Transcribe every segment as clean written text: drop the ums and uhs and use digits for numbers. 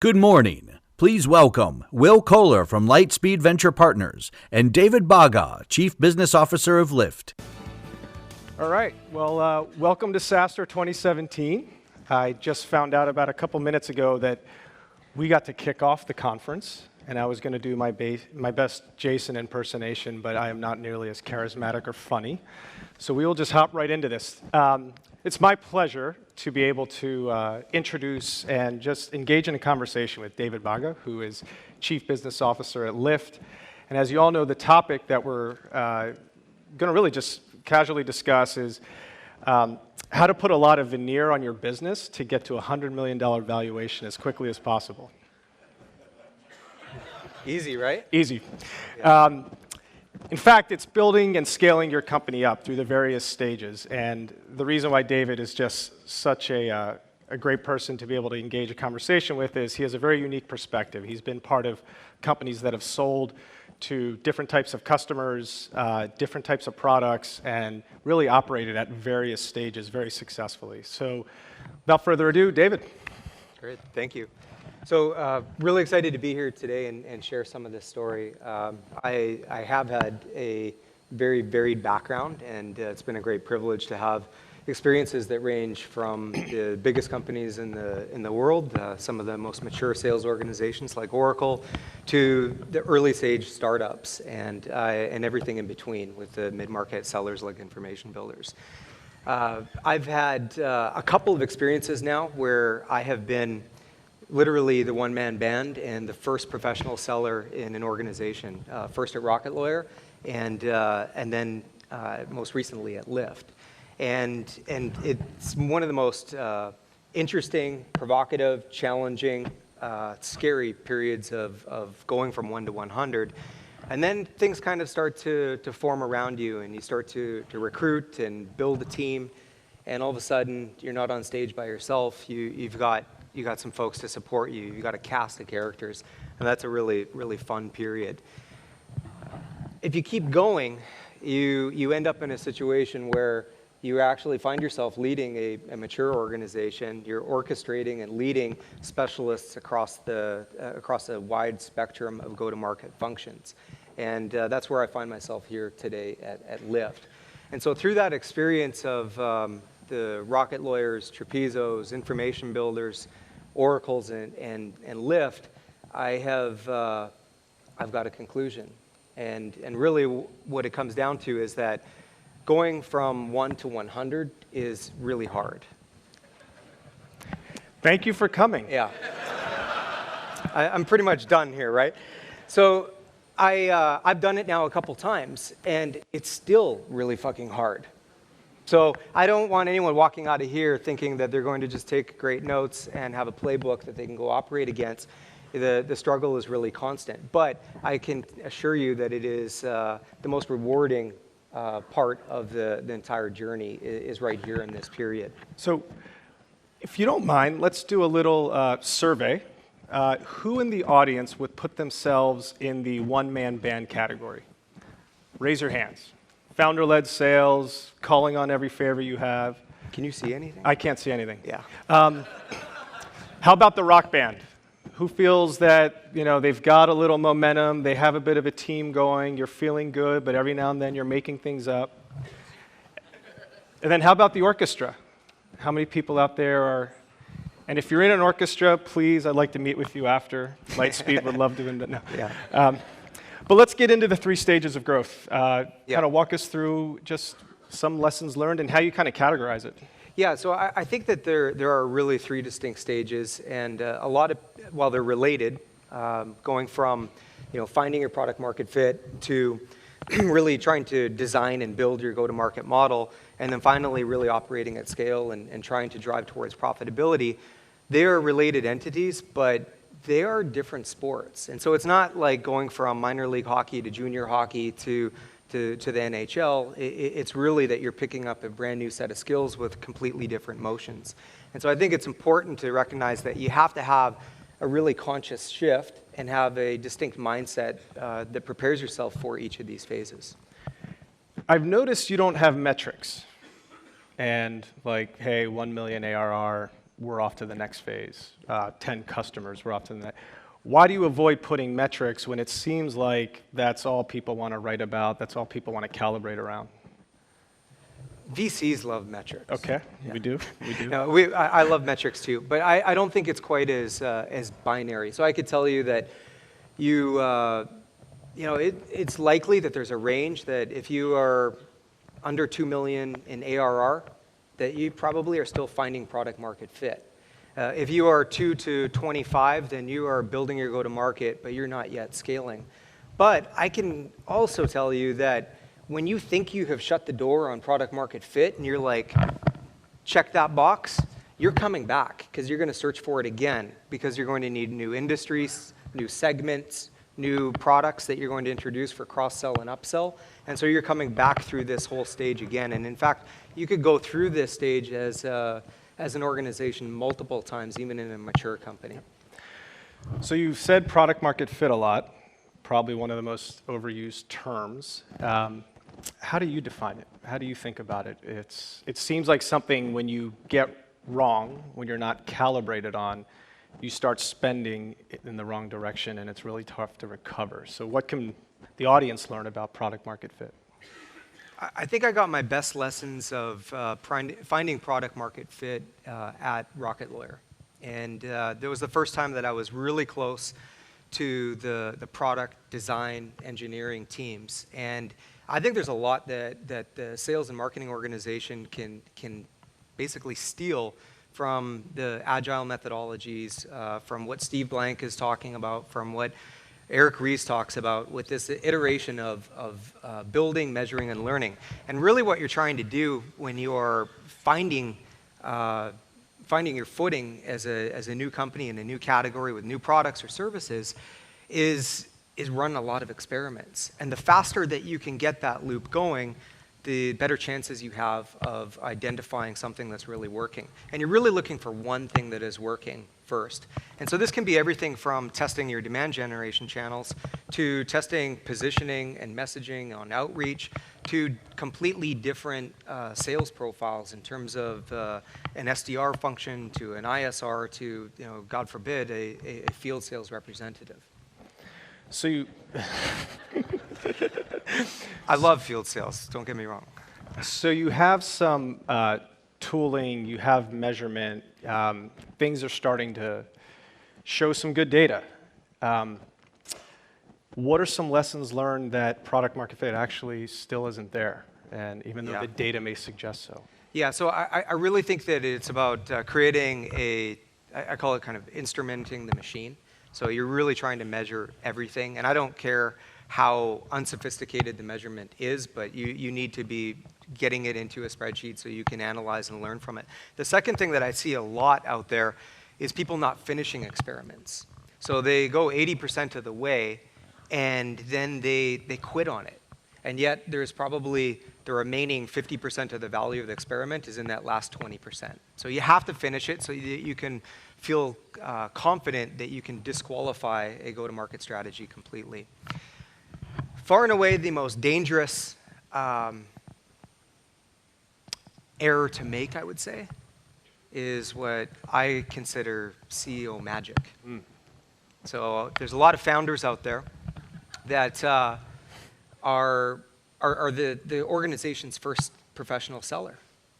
Good morning. Please welcome Will Kohler from Lightspeed Venture Partners and David Baga, Chief Business Officer of Lyft. All right. Well, welcome to SaaStr 2017. I just found out about a couple minutes ago that we got to kick off the conference, and I was going to do my best Jason impersonation, but I am not nearly as charismatic or funny. So we will just hop right into this. It's my pleasure to be able to introduce and just engage in a conversation with David Baga, who is Chief Business Officer at Lyft. And as you all know, the topic that we're going to really just casually discuss is how to put a lot of veneer on your business to get to a $100 million valuation as quickly as possible. Easy, right? Easy. Yeah. In fact, it's building and scaling your company up through the various stages. And the reason why David is just such a great person to be able to engage a conversation with is he has a very unique perspective. He's been part of companies that have sold to different types of customers, different types of products, and really operated at various stages very successfully. So without further ado, David. Great, thank you. So really excited to be here today and share some of this story. I have had a very varied background, and it's been a great privilege to have experiences that range from the biggest companies in the world, some of the most mature sales organizations like Oracle, to the early stage startups and everything in between with the mid-market sellers like information builders. I've had a couple of experiences now where I have been literally the one-man band and the first professional seller in an organization, first at Rocket Lawyer and then most recently at Lyft. And it's one of the most interesting, provocative, challenging, scary periods of going from 1 to 100. And then things kind of start to form around you, and you start to recruit and build a team, and all of a sudden you're not on stage by yourself. You got some folks to support you. You got a cast of characters, and that's a really, really fun period. If you keep going, you end up in a situation where you actually find yourself leading a mature organization. You're orchestrating and leading specialists across a wide spectrum of go-to-market functions. And that's where I find myself here today at Lyft. And so through that experience of the Rocket Lawyers, Trapezos, information builders, Oracles, and Lyft, I've got a conclusion. And really what it comes down to is that going from 1 to 100 is really hard. Thank you for coming. Yeah. I'm pretty much done here, right? So I've done it now a couple times, and it's still really fucking hard. So I don't want anyone walking out of here thinking that they're going to just take great notes and have a playbook that they can go operate against. The struggle is really constant. But I can assure you that it is the most rewarding part of the entire journey is right here in this period. So if you don't mind, let's do a little survey. Who in the audience would put themselves in the one-man band category? Raise your hands. Founder-led sales, calling on every favor you have. Can you see anything? I can't see anything. Yeah. How about the rock band? Who feels that they've got a little momentum, they have a bit of a team going, you're feeling good, but every now and then you're making things up? And then how about the orchestra? How many people out there are? And if you're in an orchestra, please, I'd like to meet with you after. Lightspeed would love to. No. Yeah. But let's get into the 3 stages of growth. Kind Yeah. of walk us through just some lessons learned and how you kind of categorize it. Yeah, so I think that there are really 3 distinct stages, and while they're related, going from finding your product market fit to really trying to design and build your go-to-market model, and then finally really operating at scale and trying to drive towards profitability. They are related entities, but they are different sports. And so it's not like going from minor league hockey to junior hockey to the NHL. It's really that you're picking up a brand new set of skills with completely different motions. And so I think it's important to recognize that you have to have a really conscious shift and have a distinct mindset that prepares yourself for each of these phases. I've noticed you don't have metrics and like, hey, 1 million ARR, we're off to the next phase. 10 customers, we're off to the next. Why do you avoid putting metrics when it seems like that's all people want to write about, that's all people want to calibrate around? VCs love metrics. Okay, Yeah. we do. No, I love metrics too, but I don't think it's quite as binary. So I could tell you that it's likely that there's a range that if you are under 2 million in ARR, that you probably are still finding product market fit. If you are 2 to 25, then you are building your go-to-market, but you're not yet scaling. But I can also tell you that when you think you have shut the door on product market fit and you're like, check that box, you're coming back because you're going to search for it again because you're going to need new industries, new segments, new products that you're going to introduce for cross-sell and upsell. And so you're coming back through this whole stage again. And in fact, you could go through this stage as an organization multiple times, even in a mature company. So you've said product market fit a lot, probably one of the most overused terms. How do you define it? How do you think about it? It seems like something when you get wrong, when you're not calibrated on, you start spending in the wrong direction and it's really tough to recover. So what can the audience learn about product market fit? I think I got my best lessons of finding product market fit at Rocket Lawyer. And there was the first time that I was really close to the product design engineering teams. And I think there's a lot that the sales and marketing organization can basically steal from the agile methodologies, from what Steve Blank is talking about, from what Eric Ries talks about with this iteration of building, measuring, and learning. And really what you're trying to do when you are finding your footing as a new company in a new category with new products or services is run a lot of experiments. And the faster that you can get that loop going, the better chances you have of identifying something that's really working. And you're really looking for one thing that is working first. And so this can be everything from testing your demand generation channels to testing positioning and messaging on outreach to completely different sales profiles in terms of an SDR function to an ISR to, God forbid, a field sales representative. So you... I love field sales, don't get me wrong. So you have some tooling, you have measurement, things are starting to show some good data. What are some lessons learned that product market fit actually still isn't there, and even though the data may suggest so? Yeah, so I really think that it's about creating I call it kind of instrumenting the machine. So you're really trying to measure everything, and I don't care how unsophisticated the measurement is, but you need to be getting it into a spreadsheet so you can analyze and learn from it. The second thing that I see a lot out there is people not finishing experiments. So they go 80% of the way, and then they quit on it. And yet there's probably the remaining 50% of the value of the experiment is in that last 20%. So you have to finish it so that you can feel confident that you can disqualify a go-to-market strategy completely. Far and away, the most dangerous error to make, I would say, is what I consider CEO magic. So there's a lot of founders out there that are the organization's first professional seller.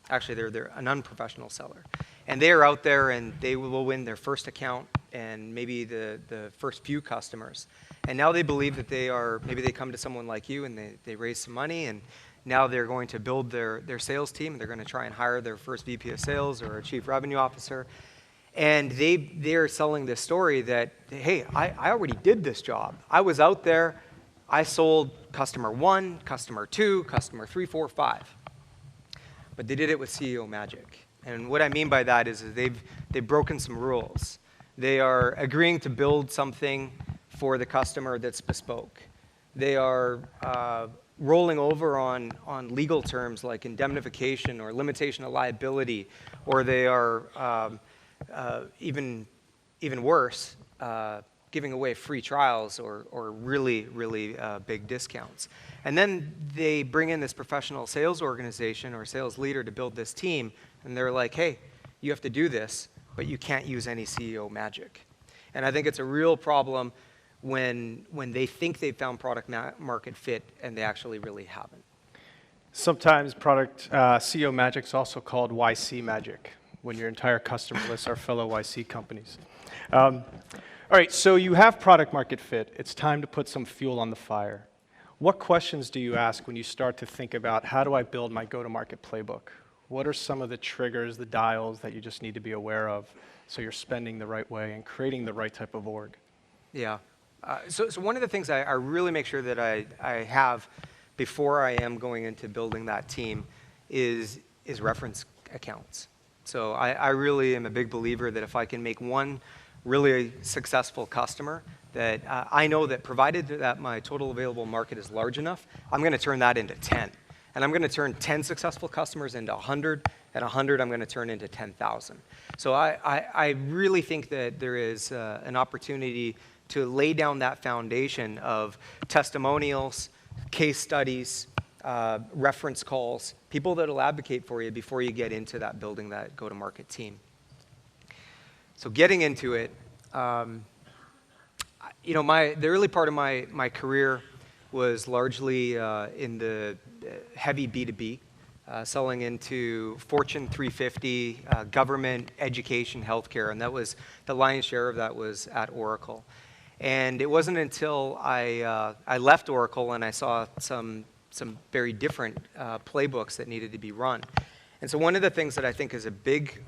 Actually, they're an unprofessional seller. And they are out there and they will win their first account and maybe the first few customers. And now they believe that maybe they come to someone like you and they raise some money and now they're going to build their sales team. They're going to try and hire their first VP of sales or a chief revenue officer. And they're selling this story that, hey, I already did this job. I was out there. I sold customer 1, customer 2, customer 3, 4, 5. But they did it with CEO magic. And what I mean by that is they've broken some rules. They are agreeing to build something for the customer that's bespoke. They are rolling over on legal terms like indemnification or limitation of liability, or they are even worse, giving away free trials or really, really big discounts. And then they bring in this professional sales organization or sales leader to build this team, and they're like, hey, you have to do this, but you can't use any CEO magic. And I think it's a real problem when they think they've found product market fit and they actually really haven't. Sometimes product CEO magic is also called YC magic, when your entire customer lists are fellow YC companies. All right, so you have product market fit. It's time to put some fuel on the fire. What questions do you ask when you start to think about, how do I build my go-to-market playbook? What are some of the triggers, the dials that you just need to be aware of so you're spending the right way and creating the right type of org? Yeah. So one of the things I really make sure that I have before I am going into building that team is reference accounts. So I really am a big believer that if I can make one really successful customer, that I know that provided that my total available market is large enough, I'm going to turn that into 10. And I'm going to turn 10 successful customers into 100, and 100 I'm going to turn into 10,000. So I really think that there is an opportunity to lay down that foundation of testimonials, case studies, reference calls, people that will advocate for you before you get into that building that go-to-market team. So getting into it, the early part of my career was largely in the heavy B2B, selling into Fortune 350, government, education, healthcare, and that was the lion's share of that was at Oracle. And it wasn't until I left Oracle and I saw some very different playbooks that needed to be run. And so one of the things that I think is a big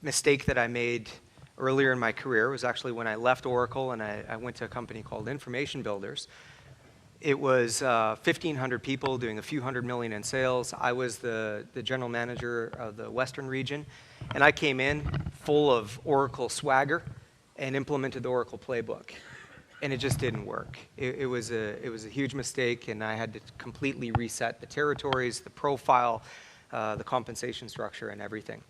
mistake that I made earlier in my career was actually when I left Oracle and I went to a company called Information Builders. It was 1,500 people doing a few hundred million in sales. I was the general manager of the Western region, and I came in full of Oracle swagger and implemented the Oracle playbook, and it just didn't work. It was a huge mistake, and I had to completely reset the territories, the profile, the compensation structure, and everything.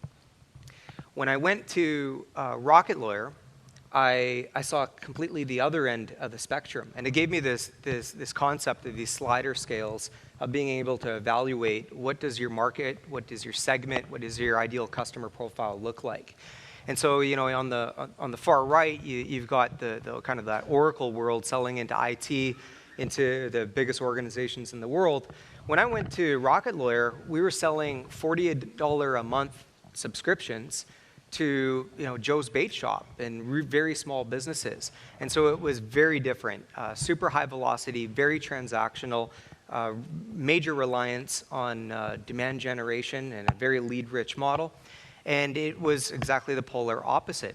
When I went to Rocket Lawyer, I saw completely the other end of the spectrum, and it gave me this concept of these slider scales of being able to evaluate what does your market, what does your segment, what does your ideal customer profile look like. And so, on the far right, you've got the kind of that Oracle world selling into IT, into the biggest organizations in the world. When I went to Rocket Lawyer, we were selling $40 a month subscriptions to Joe's Bait Shop and very small businesses. And so it was very different, super high velocity, very transactional, major reliance on demand generation and a very lead-rich model. And it was exactly the polar opposite.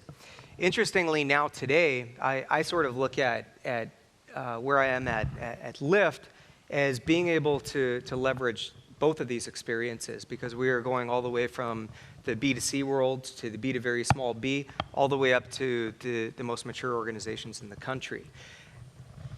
Interestingly, now today, I sort of look at where I am at Lyft as being able to leverage both of these experiences, because we are going all the way from the B2C world to the B to very small b, all the way up to the most mature organizations in the country.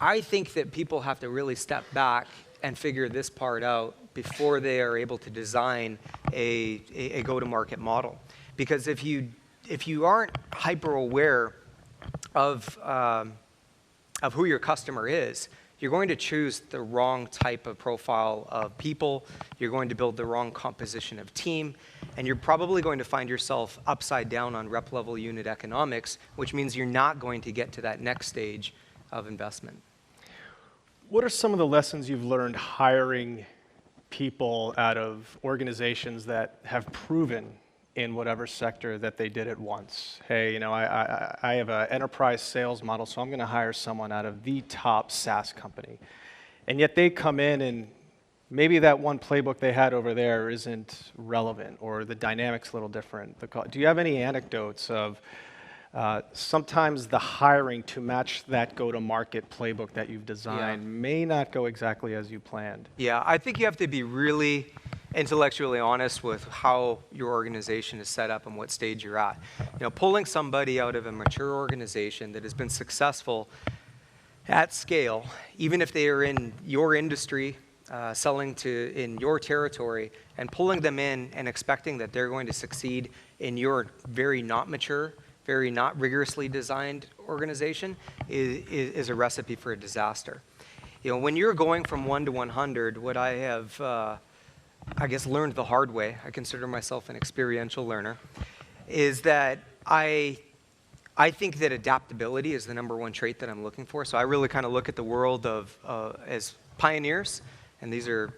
I think that people have to really step back and figure this part out before they are able to design a go-to-market model. Because if you aren't hyper aware of who your customer is, you're going to choose the wrong type of profile of people, you're going to build the wrong composition of team, and you're probably going to find yourself upside down on rep level unit economics, which means you're not going to get to that next stage of investment. What are some of the lessons you've learned hiring people out of organizations that have proven in whatever sector that they did it once? Hey, I have an enterprise sales model, so I'm going to hire someone out of the top SaaS company. And yet they come in and maybe that one playbook they had over there isn't relevant, or the dynamic's a little different. Do you have any anecdotes of sometimes the hiring to match that go-to-market playbook that you've designed may not go exactly as you planned? Yeah, I think you have to be really intellectually honest with how your organization is set up and what stage you're at. Pulling somebody out of a mature organization that has been successful at scale, even if they are in your industry, selling in your territory, and pulling them in and expecting that they're going to succeed in your very not mature, very not rigorously designed organization is a recipe for a disaster. When you're going from 1 to 100, what I have learned the hard way, I consider myself an experiential learner, is that I think that adaptability is the number one trait that I'm looking for. So I really kind of look at the world as pioneers, and these are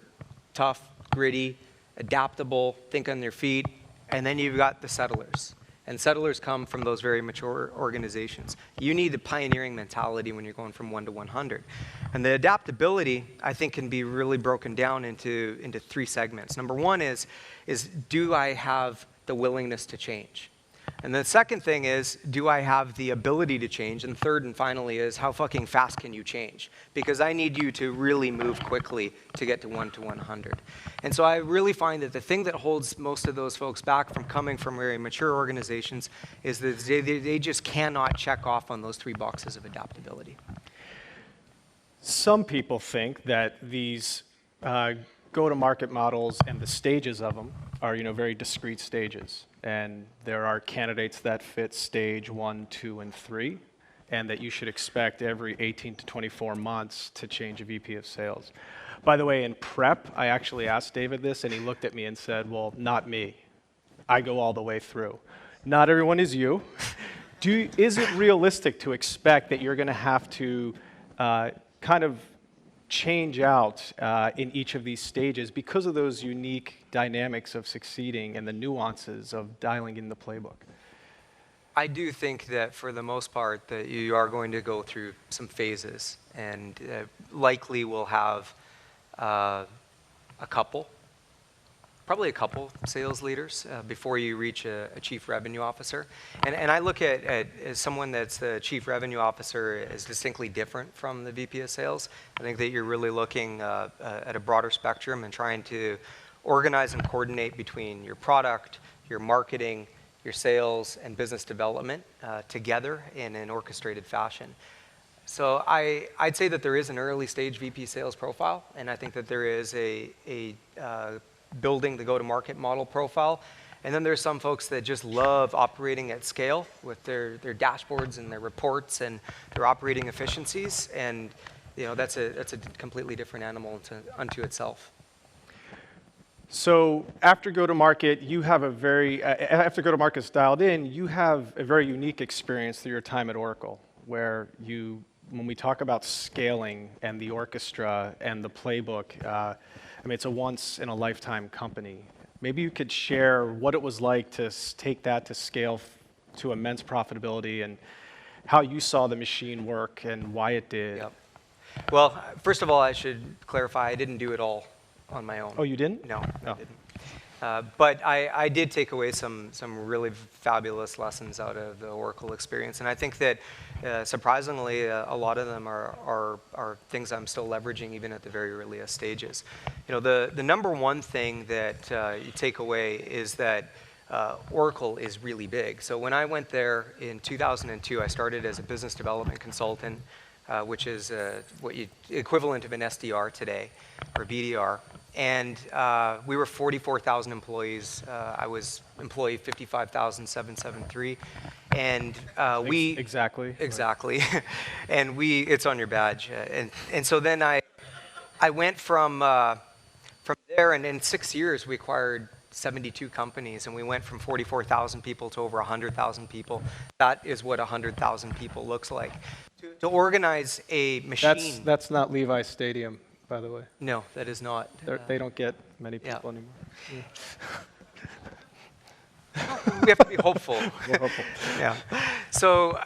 tough, gritty, adaptable, think on their feet, and then you've got the settlers. And settlers come from those very mature organizations. You need the pioneering mentality when you're going from 1 to 100. And the adaptability, I think, can be really broken down into 3 segments. Number one is do I have the willingness to change? And the second thing is, do I have the ability to change? And third and finally is, how fucking fast can you change? Because I need you to really move quickly to get to 1 to 100. And so I really find that the thing that holds most of those folks back from coming from very mature organizations is that they just cannot check off on those 3 boxes of adaptability. Some people think that these go-to-market models and the stages of them are, very discrete stages. And there are candidates that fit stage 1, 2, and 3, and that you should expect every 18 to 24 months to change a VP of sales. By the way, in prep, I actually asked David this, and he looked at me and said, well, not me. I go all the way through. Not everyone is you. Is it realistic to expect that you're going to have to kind of change out in each of these stages because of those unique dynamics of succeeding and the nuances of dialing in the playbook? I do think that for the most part that you are going to go through some phases, and likely will have probably a couple sales leaders before you reach a chief revenue officer. And I look at as someone that's the chief revenue officer as distinctly different from the VP of sales. I think that you're really looking at a broader spectrum and trying to organize and coordinate between your product, your marketing, your sales, and business development together in an orchestrated fashion. So I'd say that there is an early stage VP sales profile, and I think that there is a building the go-to-market model profile. And then there's some folks that just love operating at scale with their dashboards and their reports and their operating efficiencies. And that's a completely different animal unto itself. So after go-to-market, you have after go-to-market's dialed in, you have a very unique experience through your time at Oracle, where when we talk about scaling and the orchestra and the playbook, it's a once-in-a-lifetime company. Maybe you could share what it was like to take that to scale to immense profitability and how you saw the machine work and why it did. Yep. Well, first of all, I should clarify, I didn't do it all on my own. Oh, you didn't? No, I didn't. But I did take away some really fabulous lessons out of the Oracle experience. And I think that, surprisingly, a lot of them are things I'm still leveraging even at the very earliest stages. The number one thing that you take away is that Oracle is really big. So when I went there in 2002, I started as a business development consultant, which is equivalent of an SDR today, or BDR. And we were 44,000 employees. I was employee 55,773. And we... Exactly. Exactly. And it's on your badge. And so then I went from there, and in 6 years, we acquired 72 companies, and we went from 44,000 people to over 100,000 people. That is what 100,000 people looks like. To organize a machine... That's not Levi's Stadium, by the way. No, that is not. They don't get many people anymore. Yeah. We have to be hopeful. We're hopeful. Yeah. So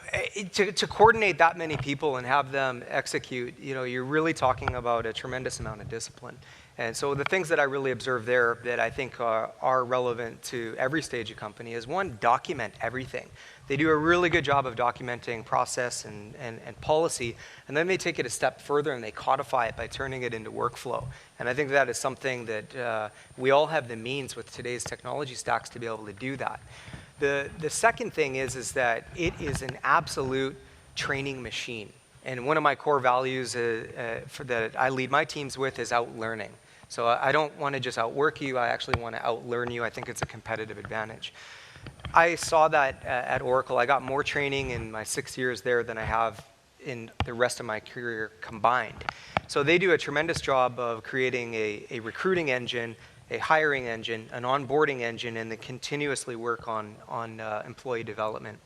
to coordinate that many people and have them execute, you're really talking about a tremendous amount of discipline. And so the things that I really observe there that I think are relevant to every stage of company is, one, document everything. They do a really good job of documenting process and policy, and then they take it a step further and they codify it by turning it into workflow. And I think that is something that we all have the means with today's technology stacks to be able to do that. The second thing is that it is an absolute training machine. And one of my core values that I lead my teams with is outlearning. So I don't want to just outwork you, I actually want to outlearn you. I think it's a competitive advantage. I saw that at Oracle. I got more training in my 6 years there than I have in the rest of my career combined. So they do a tremendous job of creating a recruiting engine a hiring engine, an onboarding engine, and then continuously work on employee development.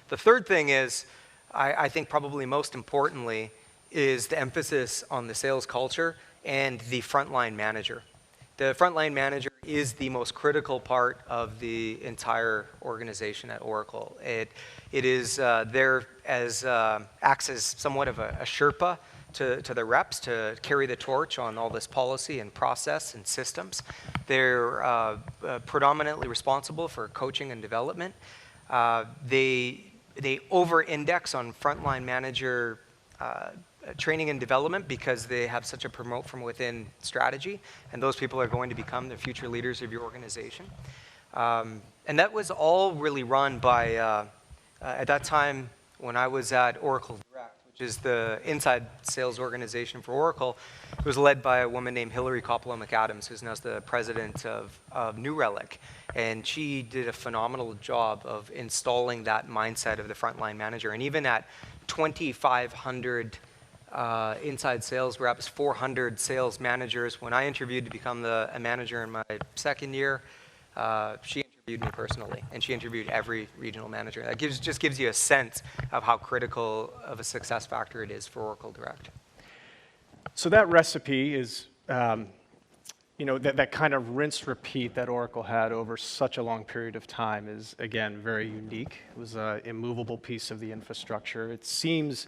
The third thing is, I think probably most importantly, is the emphasis on the sales culture and the frontline manager. The frontline manager is the most critical part of the entire organization at Oracle. It is there as acts as somewhat of a Sherpa to the reps to carry the torch on all this policy and process and systems. They're predominantly responsible for coaching and development. They over-index on frontline manager training and development because they have such a promote from within strategy, and those people are going to become the future leaders of your organization. And that was all really run by, at that time when I was at Oracle Direct, which is the inside sales organization for Oracle. It was led by a woman named Hillary Coppola-McAdams, who's now the president of New Relic. And she did a phenomenal job of installing that mindset of the frontline manager. And even at 2,500 inside sales reps, 400 sales managers, when I interviewed to become a manager in my second year, she interviewed me personally, and she interviewed every regional manager. That just gives you a sense of how critical of a success factor it is for Oracle Direct. So that recipe is, that kind of rinse repeat that Oracle had over such a long period of time is, again, very unique. It was an immovable piece of the infrastructure. It seems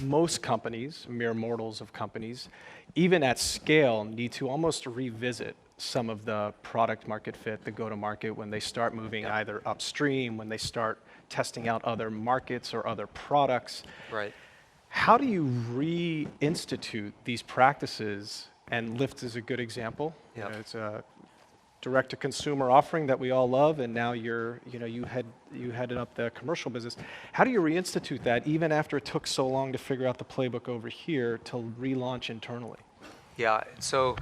most companies, mere mortals of companies, even at scale, need to almost revisit some of the product market fit, the go-to-market, when they start moving either upstream, when they start testing out other markets or other products. Right. How do you reinstitute these practices? And Lyft is a good example. Yep. It's a direct-to-consumer offering that we all love, and now you headed up the commercial business. How do you reinstitute that, even after it took so long to figure out the playbook over here to relaunch internally? Yeah. So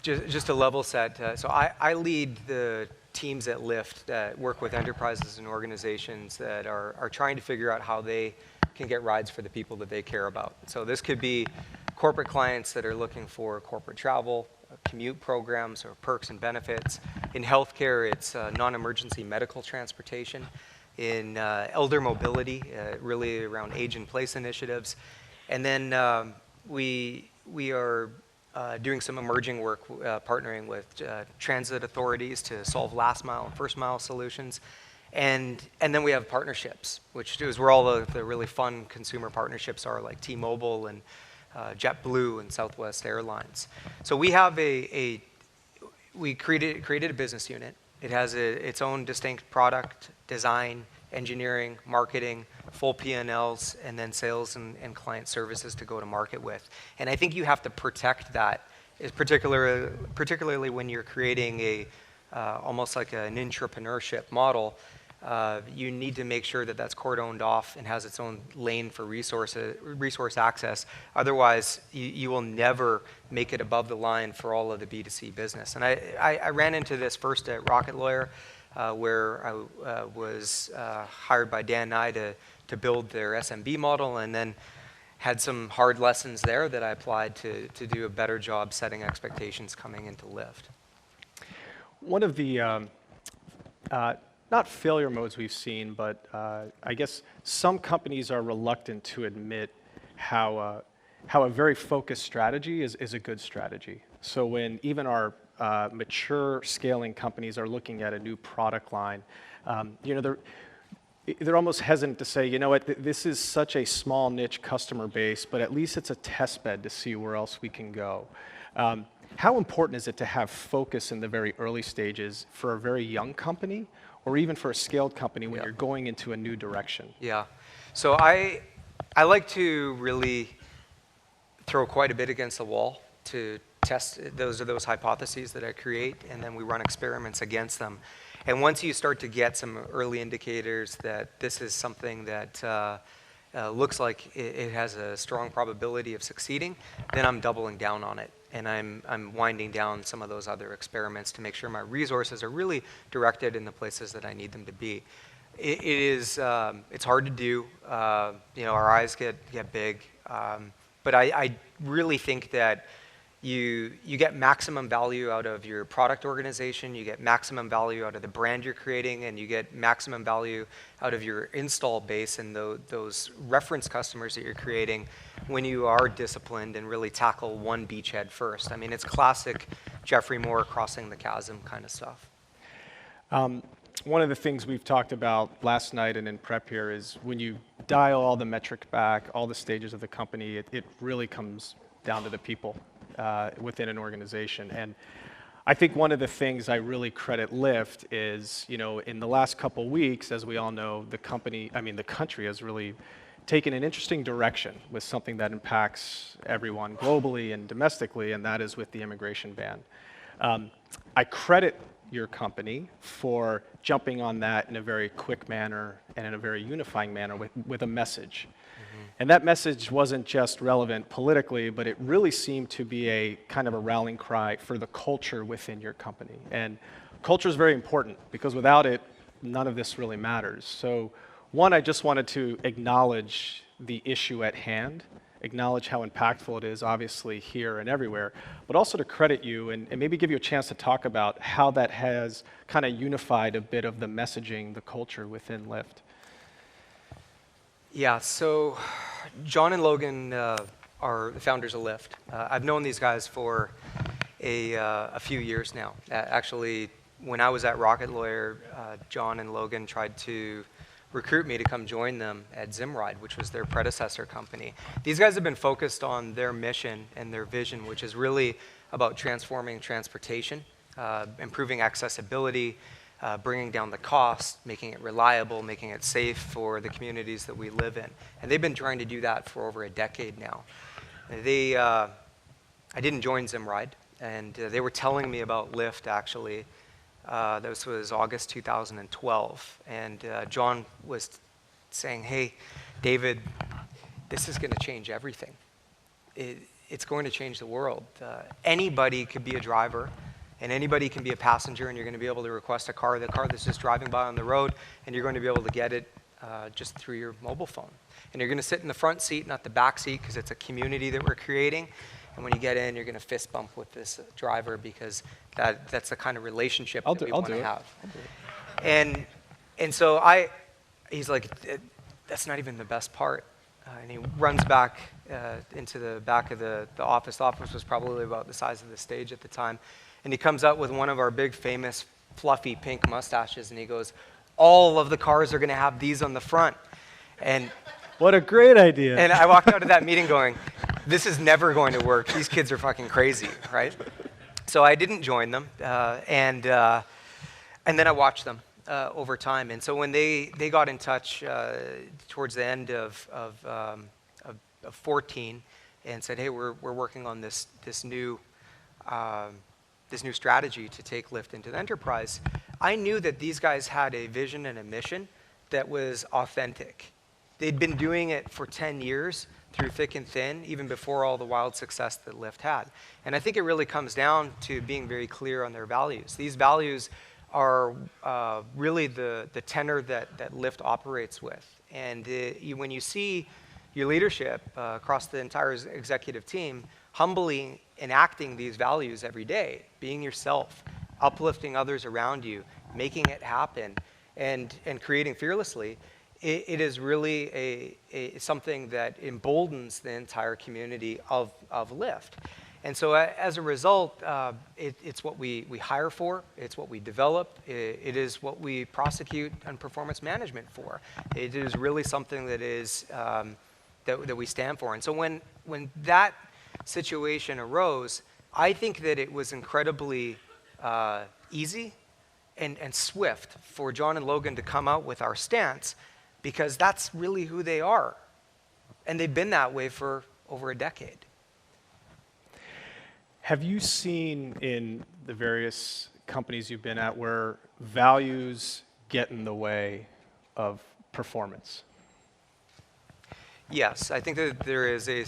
just to level set, so I lead the teams at Lyft that work with enterprises and organizations that are trying to figure out how they can get rides for the people that they care about. So this could be corporate clients that are looking for corporate travel, commute programs or perks and benefits. In healthcare, it's non-emergency medical transportation. In elder mobility, really around age and place initiatives. And then we are doing some emerging work, partnering with transit authorities to solve last mile and first mile solutions. And then we have partnerships, which is where all the really fun consumer partnerships are, like T-Mobile and JetBlue and Southwest Airlines. So we have we created a business unit. It has its own distinct product, design, engineering, marketing, full P&Ls, and then sales and client services to go to market with. And I think you have to protect that, particularly when you're creating almost like an entrepreneurship model. You need to make sure that that's cordoned off and has its own lane for resource access. Otherwise, you will never make it above the line for all of the B2C business. And I ran into this first at Rocket Lawyer, where I was hired by Dan Nye to build their SMB model, and then had some hard lessons there that I applied to do a better job setting expectations coming into Lyft. One of the not failure modes we've seen, but I guess some companies are reluctant to admit how a very focused strategy is a good strategy. So when even our mature scaling companies are looking at a new product line, they're almost hesitant to say, you know what, this is such a small niche customer base, but at least it's a test bed to see where else we can go. How important is it to have focus in the very early stages for a very young company, or even for a scaled company when you're going into a new direction? Yeah. So I like to really throw quite a bit against the wall to test those hypotheses that I create, and then we run experiments against them. And once you start to get some early indicators that this is something that looks like it has a strong probability of succeeding, then I'm doubling down on it. And I'm winding down some of those other experiments to make sure my resources are really directed in the places that I need them to be. It's hard to do. Our eyes get big. But I really think that You get maximum value out of your product organization, you get maximum value out of the brand you're creating, and you get maximum value out of your install base and those reference customers that you're creating when you are disciplined and really tackle one beachhead first. I mean, it's classic Jeffrey Moore crossing the chasm kind of stuff. One of the things we've talked about last night and in prep here is when you dial all the metric back, all the stages of the company, it really comes down to the people within an organization. And I think one of the things I really credit Lyft is, in the last couple weeks, as we all know, the country has really taken an interesting direction with something that impacts everyone globally and domestically, and that is with the immigration ban. I credit your company for jumping on that in a very quick manner and in a very unifying manner with a message. And that message wasn't just relevant politically, but it really seemed to be a kind of a rallying cry for the culture within your company. And culture is very important because without it, none of this really matters. So one, I just wanted to acknowledge the issue at hand, acknowledge how impactful it is, obviously here and everywhere, but also to credit you and maybe give you a chance to talk about how that has kind of unified a bit of the messaging, the culture within Lyft. Yeah, so John and Logan are the founders of Lyft. I've known these guys for a few years now. Actually, when I was at Rocket Lawyer, John and Logan tried to recruit me to come join them at Zimride, which was their predecessor company. These guys have been focused on their mission and their vision, which is really about transforming transportation, improving accessibility, bringing down the cost, making it reliable, making it safe for the communities that we live in. And they've been trying to do that for over a decade now. I didn't join Zimride, and they were telling me about Lyft, actually. This was August 2012, and John was saying, hey, David, this is going to change everything. It's going to change the world. Anybody could be a driver, and anybody can be a passenger, and you're going to be able to request a car that's just driving by on the road, and you're going to be able to get it just through your mobile phone. And you're going to sit in the front seat, not the back seat, because it's a community that we're creating. And when you get in, you're going to fist bump with this driver because that's the kind of relationship that we want to have. I'll do it. And so he's like, that's not even the best part. And he runs back into the back of the office. The office was probably about the size of the stage at the time. And he comes out with one of our big, famous, fluffy pink mustaches, and he goes, all of the cars are going to have these on the front. And what a great idea. And I walked out of that meeting going, this is never going to work. These kids are fucking crazy, right? So I didn't join them, and then I watched them over time. And so when they got in touch towards the end of 14 and said, hey, we're working on this new strategy to take Lyft into the enterprise, I knew that these guys had a vision and a mission that was authentic. They'd been doing it for 10 years through thick and thin, even before all the wild success that Lyft had. And I think it really comes down to being very clear on their values. These values are really the tenor that Lyft operates with. And when you see your leadership across the entire executive team humbly enacting these values every day, being yourself, uplifting others around you, making it happen, and creating fearlessly, it is really something that emboldens the entire community of Lyft. And so as a result, it's what we hire for, it's what we develop, it is what we prosecute and performance management for. It is really something that is that we stand for. And so when that situation arose, I think that it was incredibly easy and swift for John and Logan to come out with our stance, because that's really who they are. And they've been that way for over a decade. Have you seen in the various companies you've been at where values get in the way of performance? Yes, I think that there is a...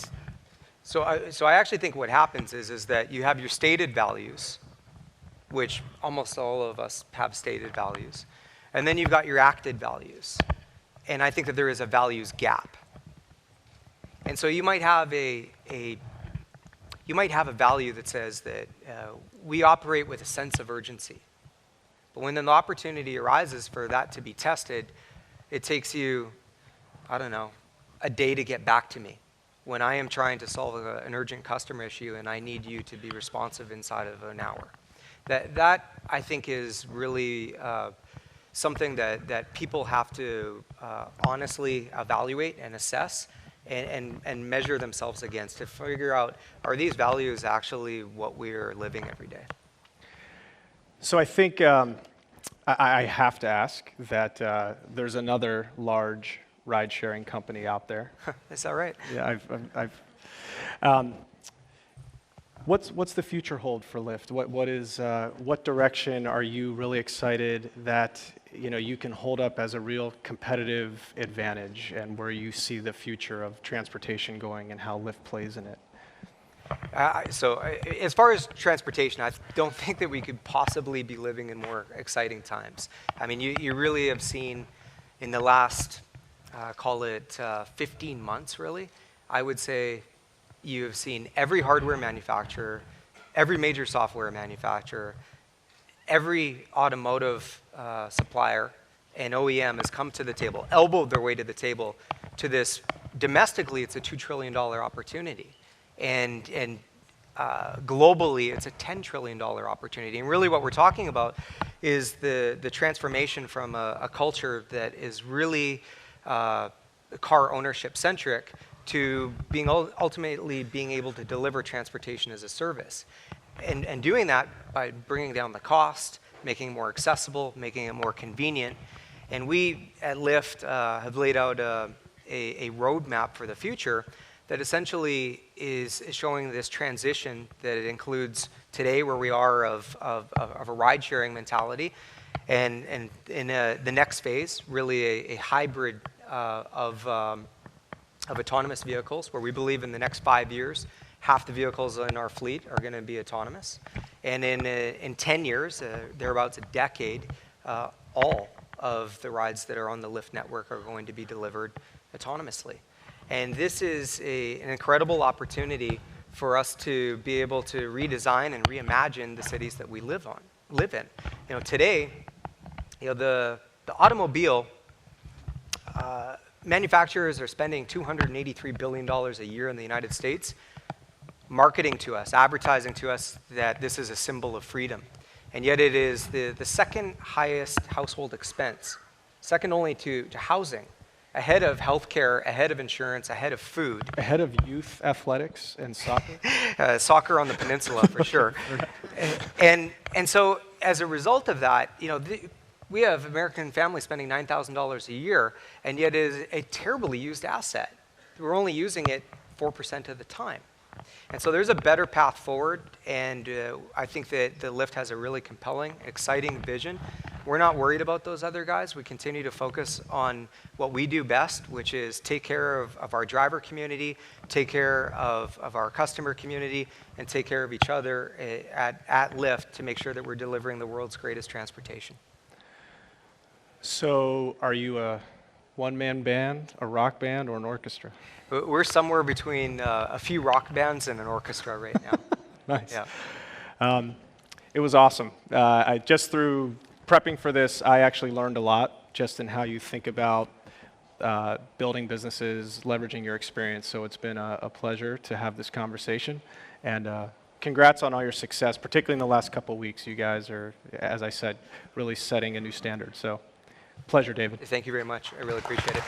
So I actually think what happens is that you have your stated values, which almost all of us have stated values. And then you've got your acted values. And I think that there is a values gap. And so you might have you might have a value that says that we operate with a sense of urgency. But when an opportunity arises for that to be tested, it takes you, I don't know, a day to get back to me when I am trying to solve an urgent customer issue and I need you to be responsive inside of an hour. That I think is really something that people have to honestly evaluate and assess and measure themselves against to figure out, are these values actually what we're living every day? So I think I have to ask that there's another large ride-sharing company out there. Is that right? Yeah, what's the future hold for Lyft? What direction are you really excited that you can hold up as a real competitive advantage, and where you see the future of transportation going and how Lyft plays in it? So as far as transportation, I don't think that we could possibly be living in more exciting times. I mean, you really have seen in the last, call it 15 months, really, I would say you have seen every hardware manufacturer, every major software manufacturer, every automotive supplier and OEM has come to the table, elbowed their way to the table to this. Domestically, it's a $2 trillion opportunity. And globally, it's a $10 trillion opportunity. And really what we're talking about is the transformation from a culture that is really car ownership centric to being ultimately being able to deliver transportation as a service. And doing that by bringing down the cost, making it more accessible, making it more convenient. And we at Lyft have laid out a roadmap for the future that essentially is showing this transition that it includes today where we are of a ride-sharing mentality, and in the next phase, really a hybrid of autonomous vehicles, where we believe in the next 5 years, half the vehicles in our fleet are going to be autonomous. And in 10 years, thereabouts a decade, all of the rides that are on the Lyft network are going to be delivered autonomously. And this is an incredible opportunity for us to be able to redesign and reimagine the cities that we live in. Today, the automobile manufacturers are spending $283 billion a year in the United States marketing to us, advertising to us that this is a symbol of freedom. And yet it is the second highest household expense, second only to housing, ahead of healthcare, ahead of insurance, ahead of food. Ahead of youth athletics and soccer? Soccer on the peninsula, for sure. And so as a result of that, we have American families spending $9,000 a year, and yet it is a terribly used asset. We're only using it 4% of the time. And so there's a better path forward, and I think that the Lyft has a really compelling, exciting vision. We're not worried about those other guys. We continue to focus on what we do best, which is take care of our driver community, take care of our customer community, and take care of each other at Lyft to make sure that we're delivering the world's greatest transportation. So are you a one-man band, a rock band, or an orchestra? We're somewhere between a few rock bands and an orchestra right now. Nice. Yeah. It was awesome. Just through prepping for this, I actually learned a lot just in how you think about building businesses, leveraging your experience. So it's been a pleasure to have this conversation. And congrats on all your success, particularly in the last couple of weeks. You guys are, as I said, really setting a new standard. So pleasure, David. Thank you very much. I really appreciate it.